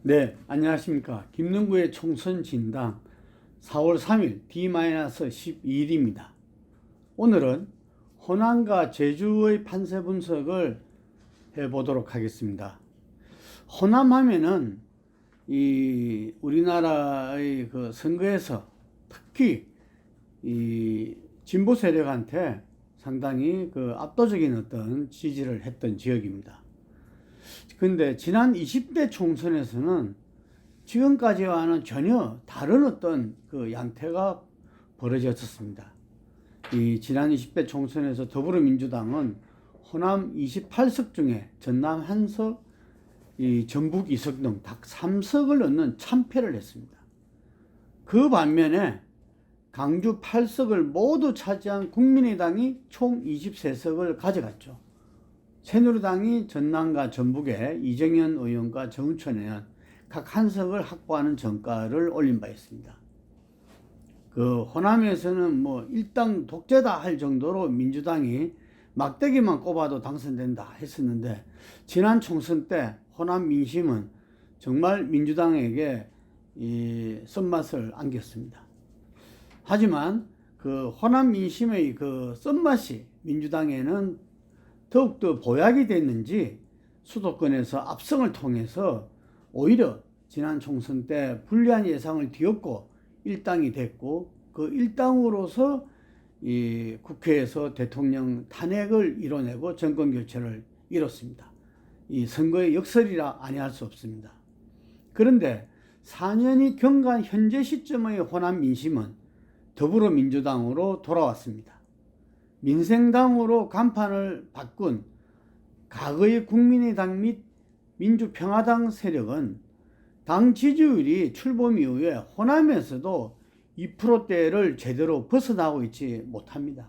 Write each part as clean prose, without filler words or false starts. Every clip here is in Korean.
네, 안녕하십니까. 김능구의 총선 진단 4월 3일 D-12일입니다. 오늘은 호남과 제주의 판세 분석을 해보도록 하겠습니다. 호남 하면은 이 우리나라의 그 선거에서 특히 이 진보 세력한테 상당히 그 압도적인 어떤 지지를 했던 지역입니다. 근데 지난 20대 총선에서는 지금까지와는 전혀 다른 어떤 그 양태가 벌어졌었습니다. 이 지난 20대 총선에서 더불어민주당은 호남 28석 중에 전남 1석, 이 전북 2석 등 딱 3석을 얻는 참패를 했습니다. 그 반면에 강주 8석을 모두 차지한 국민의당이 총 23석을 가져갔죠. 새누리당이 전남과 전북에 이정현 의원과 정우천 의원 각 한 석을 확보하는 전가를 올린 바 있습니다. 그 호남에서는 뭐 일당 독재다 할 정도로 민주당이 막대기만 꼽아도 당선된다 했었는데, 지난 총선 때 호남 민심은 정말 민주당에게 이 썬맛을 안겼습니다. 하지만 그 호남 민심의 그 썬맛이 민주당에는 더욱더 보약이 됐는지 수도권에서 압승을 통해서 오히려 지난 총선 때 불리한 예상을 뒤엎고 일당이 됐고, 그 일당으로서 이 국회에서 대통령 탄핵을 이뤄내고 정권 교체를 이뤘습니다. 이 선거의 역설이라 아니할 수 없습니다. 그런데 4년이 경과한 현재 시점의 호남 민심은 더불어민주당으로 돌아왔습니다. 민생당으로 간판을 바꾼 과거의 국민의당 및 민주평화당 세력은 당 지지율이 출범 이후에 호남에서도 2%대를 제대로 벗어나고 있지 못합니다.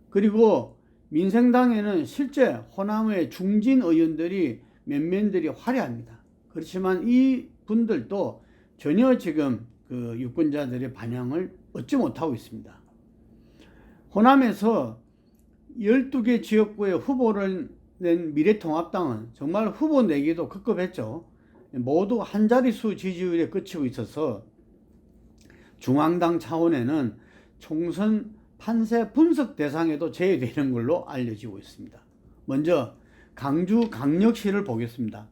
그리고 민생당에는 실제 호남의 중진 의원들이 몇몇들이 화려합니다. 그렇지만 이 분들도 전혀 지금 그 유권자들의 반향을 얻지 못하고 있습니다. 호남에서 12개 지역구의 후보를 낸 미래통합당은 정말 후보 내기도 급급했죠. 모두 한 자릿수 지지율에 그치고 있어서 중앙당 차원에는 총선 판세 분석 대상에도 제외되는 걸로 알려지고 있습니다. 먼저 강주 강력시를 보겠습니다.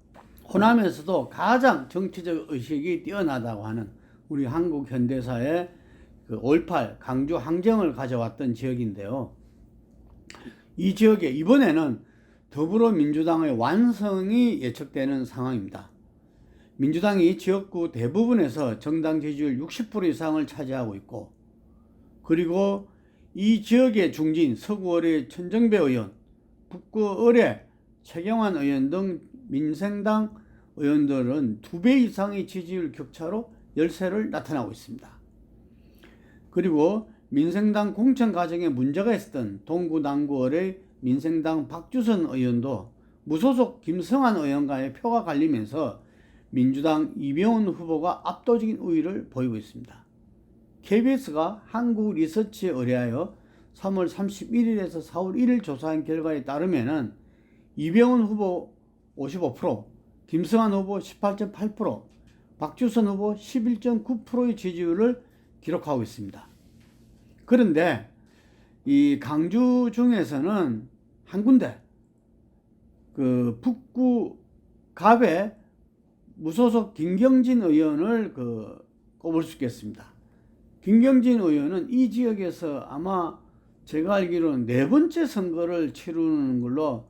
호남에서도 가장 정치적 의식이 뛰어나다고 하는 우리 한국 현대사의 그 5.18 강주 항쟁을 가져왔던 지역인데요. 이 지역에 이번에는 더불어민주당의 완성이 예측되는 상황입니다. 민주당이 지역구 대부분에서 정당 지지율 60% 이상을 차지하고 있고, 그리고 이 지역의 중진 서구을의 천정배 의원, 북구을의 최경환 의원 등 민생당 의원들은 2배 이상의 지지율 격차로 열세를 나타나고 있습니다. 그리고 민생당 공천 과정에 문제가 있었던 동구 남구을의 민생당 박주선 의원도 무소속 김성환 의원과의 표가 갈리면서 민주당 이병헌 후보가 압도적인 우위를 보이고 있습니다. KBS가 한국 리서치에 의뢰하여 3월 31일에서 4월 1일 조사한 결과에 따르면 이병헌 후보 55%, 김성환 후보 18.8%, 박주선 후보 11.9%의 지지율을 기록하고 있습니다. 그런데 이 강주 중에서는 한 군데 그 북구 갑의 무소속 김경진 의원을 꼽을 수 있겠습니다. 김경진 의원은 이 지역에서 아마 제가 알기로는 4번째 선거를 치르는 걸로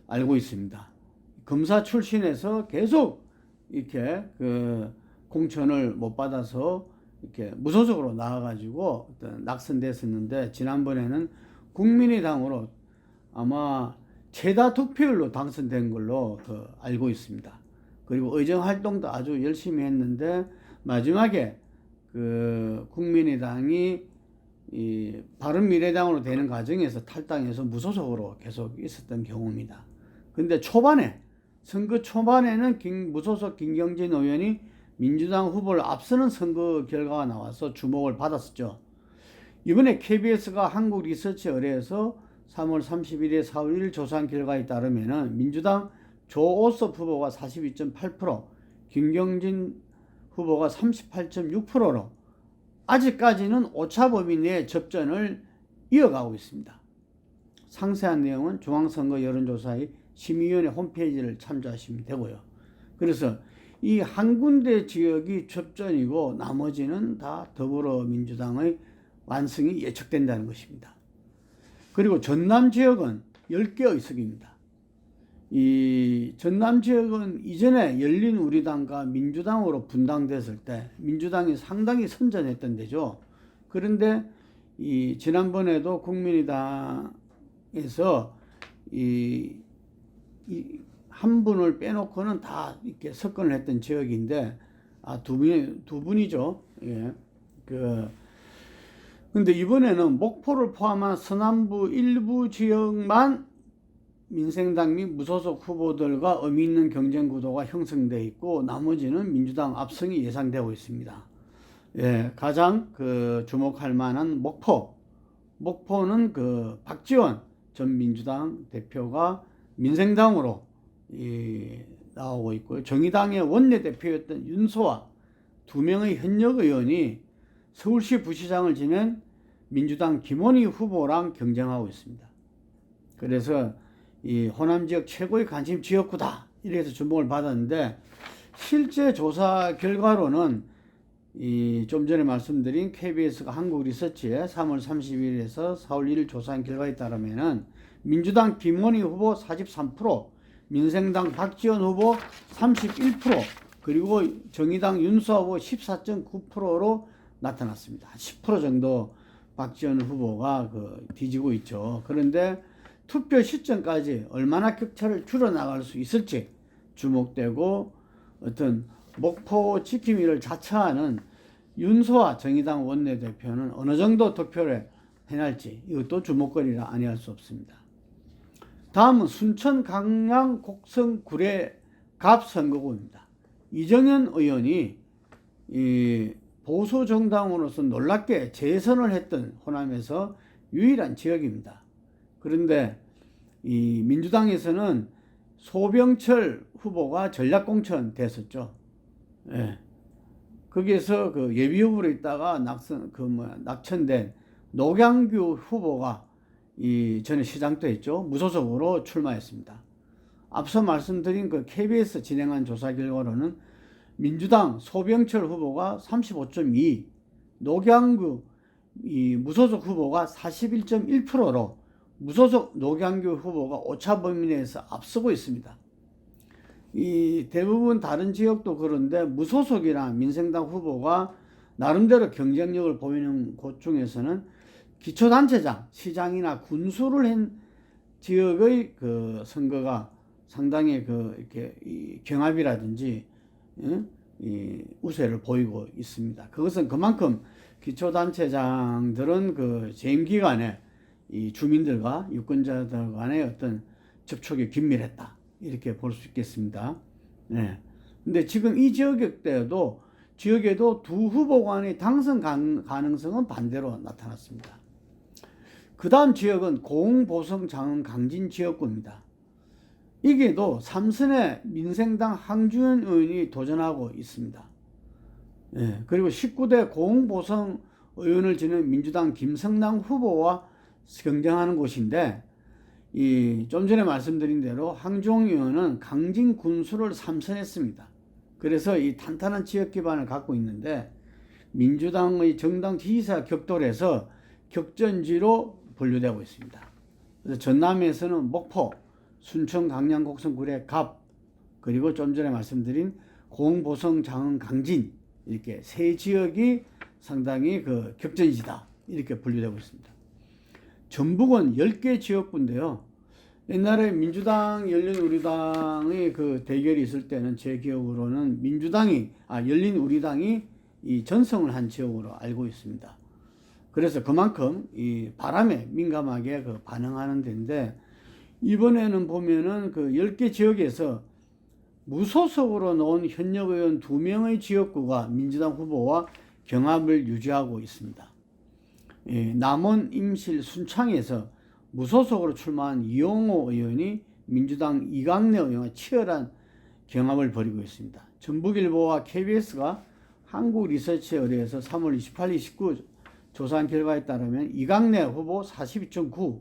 알고 있습니다. 검사 출신에서 계속 이렇게 그 공천을 못 받아서 이렇게 무소속으로 나와가지고 어떤 낙선됐었는데, 지난번에는 국민의당으로 아마 최다 득표율로 당선된 걸로 알고 있습니다. 그리고 의정 활동도 아주 열심히 했는데 마지막에 그 국민의당이 이 바른미래당으로 되는 과정에서 탈당해서 무소속으로 계속 있었던 경우입니다. 근데 초반에 선거 초반에는 무소속 김경진 의원이 민주당 후보를 앞서는 선거 결과가 나와서 주목을 받았었죠. 이번에 KBS가 한국 리서치 의뢰해서 3월 31일, 4월 1일 조사한 결과에 따르면 민주당 조오섭 후보가 42.8%, 김경진 후보가 38.6%로 아직까지는 오차범위 내 접전을 이어가고 있습니다. 상세한 내용은 중앙선거 여론조사의 심의위원회 홈페이지를 참조하시면 되고요. 그래서 이 한 군데 지역이 접전이고 나머지는 다 더불어민주당의 완승이 예측된다는 것입니다. 그리고 전남 지역은 10개 의석입니다. 이 전남 지역은 이전에 열린우리당과 민주당으로 분당됐을 때 민주당이 상당히 선전했던 데죠. 그런데 이 지난번에도 국민의당에서 한 분을 빼놓고는 다 이렇게 석권을 했던 지역인데, 두 분이죠. 예. 근데 이번에는 목포를 포함한 서남부 일부 지역만 민생당 및 무소속 후보들과 의미 있는 경쟁 구도가 형성되어 있고, 나머지는 민주당 압승이 예상되고 있습니다. 예, 가장 주목할 만한 목포는 박지원 전 민주당 대표가 민생당으로 나오고 있고요. 정의당의 원내대표였던 윤소아 2명의 현역 의원이 서울시 부시장을 지낸 민주당 김원희 후보랑 경쟁하고 있습니다. 그래서 이 호남 지역 최고의 관심 지역구다 이래서 주목을 받았는데, 실제 조사 결과로는 좀 전에 말씀드린 KBS가 한국 리서치에 3월 30일에서 4월 1일 조사한 결과에 따르면은 민주당 김원희 후보 43%, 민생당 박지원 후보 31%, 그리고 정의당 윤수아 후보 14.9%로 나타났습니다. 10% 정도 박지원 후보가 뒤지고 있죠. 그런데 투표 시점까지 얼마나 격차를 줄여나갈 수 있을지 주목되고, 어떤 목포 지킴이를 자처하는 윤소아 정의당 원내대표는 어느 정도 득표를 해낼지 이것도 주목거리라 아니할 수 없습니다. 다음은 순천 강양 곡성 구례 갑 선거구입니다. 이정현 의원이 보수 정당으로서 놀랍게 재선을 했던 호남에서 유일한 지역입니다. 그런데 이 민주당에서는 소병철 후보가 전략공천 됐었죠. 예. 거기에서 예비후보로 있다가 낙천된 노경규 후보가 전에 시장도 했죠. 무소속으로 출마했습니다. 앞서 말씀드린 KBS 진행한 조사 결과로는 민주당 소병철 후보가 35.2, 노경규 무소속 후보가 41.1%로 무소속 노경규 후보가 오차 범위 내에서 앞서고 있습니다. 대부분 다른 지역도 그런데 무소속이나 민생당 후보가 나름대로 경쟁력을 보이는 곳 중에서는 기초단체장, 시장이나 군수를 한 지역의 선거가 상당히 이렇게 경합이라든지 우세를 보이고 있습니다. 그것은 그만큼 기초단체장들은 재임 기간에 이 주민들과 유권자들 간의 어떤 접촉이 긴밀했다 이렇게 볼 수 있겠습니다. 네. 근데 지금 이 지역에도 두 후보 간의 당선 가능성은 반대로 나타났습니다. 그 다음 지역은 고흥보성 장흥 강진 지역구입니다. 이게도 3선의 민생당 황주현 의원이 도전하고 있습니다. 네. 그리고 19대 고흥보성 의원을 지낸 민주당 김성남 후보와 경쟁하는 곳인데, 좀 전에 말씀드린 대로 황주홍 의원은 강진 군수를 3선했습니다. 그래서 이 탄탄한 지역 기반을 갖고 있는데, 민주당의 정당 지지사 격돌에서 격전지로 분류되고 있습니다. 그래서 전남에서는 목포, 순천, 강양, 곡성, 구례, 갑, 그리고 좀 전에 말씀드린 고흥, 보성, 장흥, 강진 이렇게 세 지역이 상당히 격전지다 이렇게 분류되고 있습니다. 전북은 10개 지역구인데요. 옛날에 민주당, 열린우리당의 대결이 있을 때는 제 기억으로는 열린우리당이 전승을 한 지역으로 알고 있습니다. 그래서 그만큼 이 바람에 민감하게 반응하는 데인데, 이번에는 보면은 10개 지역에서 무소속으로 나온 현역 의원 2명의 지역구가 민주당 후보와 경합을 유지하고 있습니다. 남원, 임실, 순창에서 무소속으로 출마한 이용호 의원이 민주당 이강래 의원과 치열한 경합을 벌이고 있습니다. 전북일보와 KBS가 한국리서치에 의뢰해서 3월 28, 29 조사한 결과에 따르면 이강래 후보 42.9,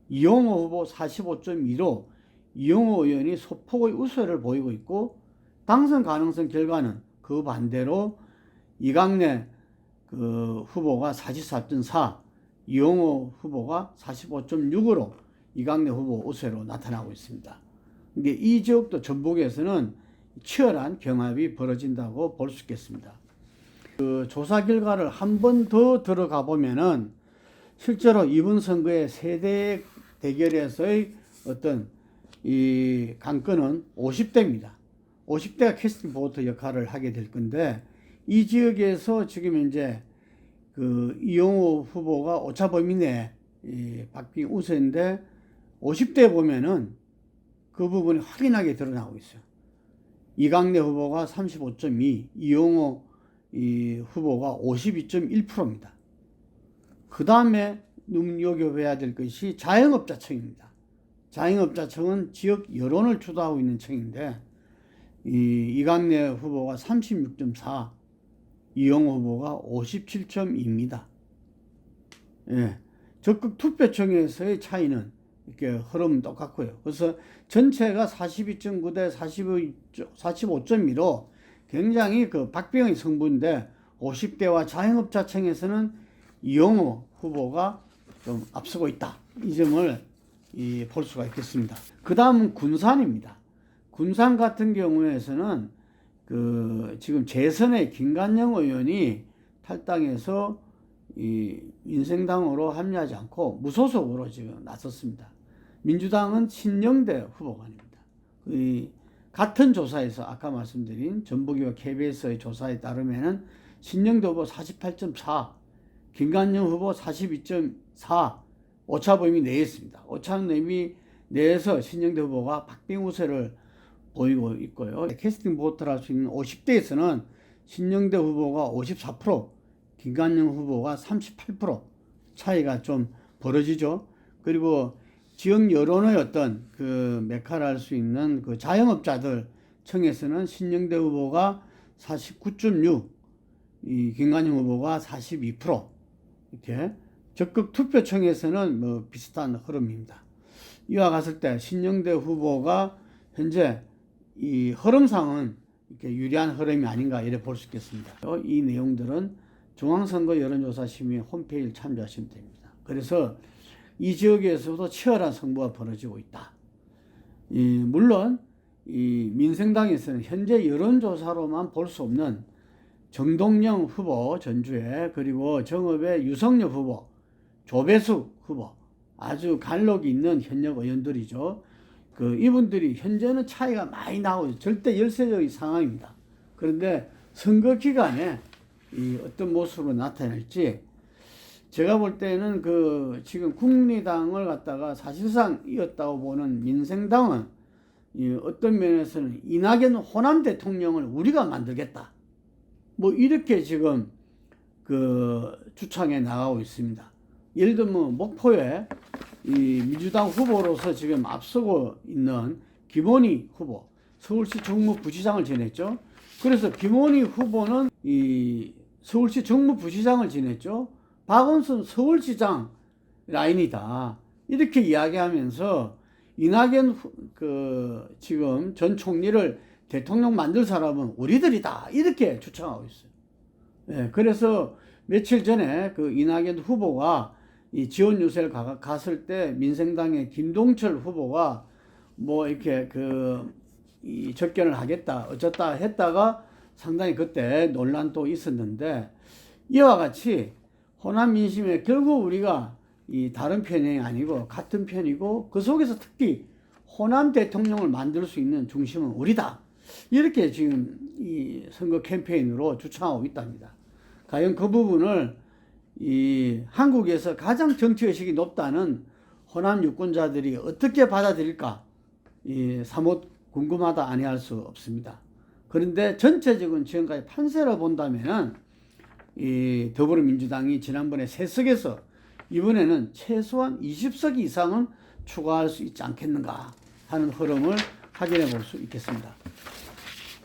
이용호 후보 45.2로 이용호 의원이 소폭의 우세를 보이고 있고, 당선 가능성 결과는 그 반대로 이강래 후보가 44.4, 이용호 후보가 45.6으로 이강래 후보 우세로 나타나고 있습니다. 이게 이 지역도 전북에서는 치열한 경합이 벌어진다고 볼 수 있겠습니다. 그 조사 결과를 한 번 더 들어가 보면은 실제로 이번 선거의 세대 대결에서의 어떤 이 관건은 50대입니다. 50대가 캐스팅 보트 역할을 하게 될 건데, 이 지역에서 지금 이제 그 이용호 후보가 오차 범위 내에 박빙 우세인데, 50대 보면은 그 부분이 확연하게 드러나고 있어요. 이강래 후보가 35.2, 이용호 후보가 52.1%입니다. 그 다음에 눈여겨봐야 될 것이 자영업자청입니다. 자영업자청은 지역 여론을 주도하고 있는 청인데, 이강래 후보가 36.4, 이용호 후보가 57.2입니다. 예, 적극 투표청에서의 차이는 이렇게 흐름은 똑같고요. 그래서 전체가 42.9 대 45.2로 굉장히 그 박빙의 승부인데, 50대와 자영업자청에서는 이용호 후보가 좀 앞서고 있다. 이 점을 볼 수가 있겠습니다. 그 다음은 군산입니다. 군산 같은 경우에서는 지금 재선의 김관영 의원이 탈당해서 민생당으로 합류하지 않고 무소속으로 지금 나섰습니다. 민주당은 신영대 후보관입니다. 같은 조사에서 아까 말씀드린 전북이와 KBS의 조사에 따르면은 신영대 후보 48.4, 김관영 후보 42.4, 오차 범위 내에 있습니다. 오차 범위 내에서 신영대 후보가 박빙 우세를 보이고 있고요. 캐스팅 보트를 할 수 있는 50대에서는 신영대 후보가 54%, 김관영 후보가 38% 차이가 좀 벌어지죠. 그리고 지역 여론의 어떤 그 메카를 할 수 있는 그 자영업자들 청에서는 신영대 후보가 49.6, 이 김관영 후보가 42%, 이렇게 적극 투표청에서는 뭐 비슷한 흐름입니다. 이와 같을 때 신영대 후보가 현재 이 흐름상은 이렇게 유리한 흐름이 아닌가 이렇게 볼 수 있겠습니다. 이 내용들은 중앙선거 여론조사심의 홈페이지를 참조하시면 됩니다. 그래서 이 지역에서도 치열한 승부가 벌어지고 있다. 물론 이 민생당에서는 현재 여론조사로만 볼 수 없는 정동영 후보 전주에, 그리고 정읍의 유성엽 후보, 조배숙 후보, 아주 간록이 있는 현역 의원들이죠. 이분들이 현재는 차이가 많이 나고 절대 열세적인 상황입니다. 그런데 선거 기간에 어떤 모습으로 나타날지, 제가 볼 때는 지금 국민의당을 갖다가 사실상 이었다고 보는 민생당은 어떤 면에서는 이낙연 호남 대통령을 우리가 만들겠다, 뭐 이렇게 지금 주창에 나가고 있습니다. 예를 들면 목포에 이 민주당 후보로서 지금 앞서고 있는 김원희 후보, 서울시 정무부시장을 지냈죠. 그래서 김원희 후보는 이 서울시 정무부시장을 지냈죠. 박원순 서울시장 라인이다, 이렇게 이야기하면서 이낙연 지금 전 총리를 대통령 만들 사람은 우리들이다, 이렇게 주장하고 있어요. 예, 그래서 며칠 전에 이낙연 후보가 이 지원 유세를 갔을 때 민생당의 김동철 후보가 뭐 이렇게 이 접견을 하겠다 어쩌다 했다가 상당히 그때 논란도 있었는데, 이와 같이 호남 민심에 결국 우리가 다른 편이 아니고 같은 편이고, 그 속에서 특히 호남 대통령을 만들 수 있는 중심은 우리다, 이렇게 지금 이 선거 캠페인으로 주창하고 있답니다. 과연 그 부분을 한국에서 가장 정치의식이 높다는 호남 유권자들이 어떻게 받아들일까 사뭇 궁금하다 아니할 수 없습니다. 그런데 전체적인 지금까지 판세로 본다면은 더불어민주당이 지난번에 3석에서 이번에는 최소한 20석 이상은 추가할 수 있지 않겠는가 하는 흐름을 확인해 볼 수 있겠습니다.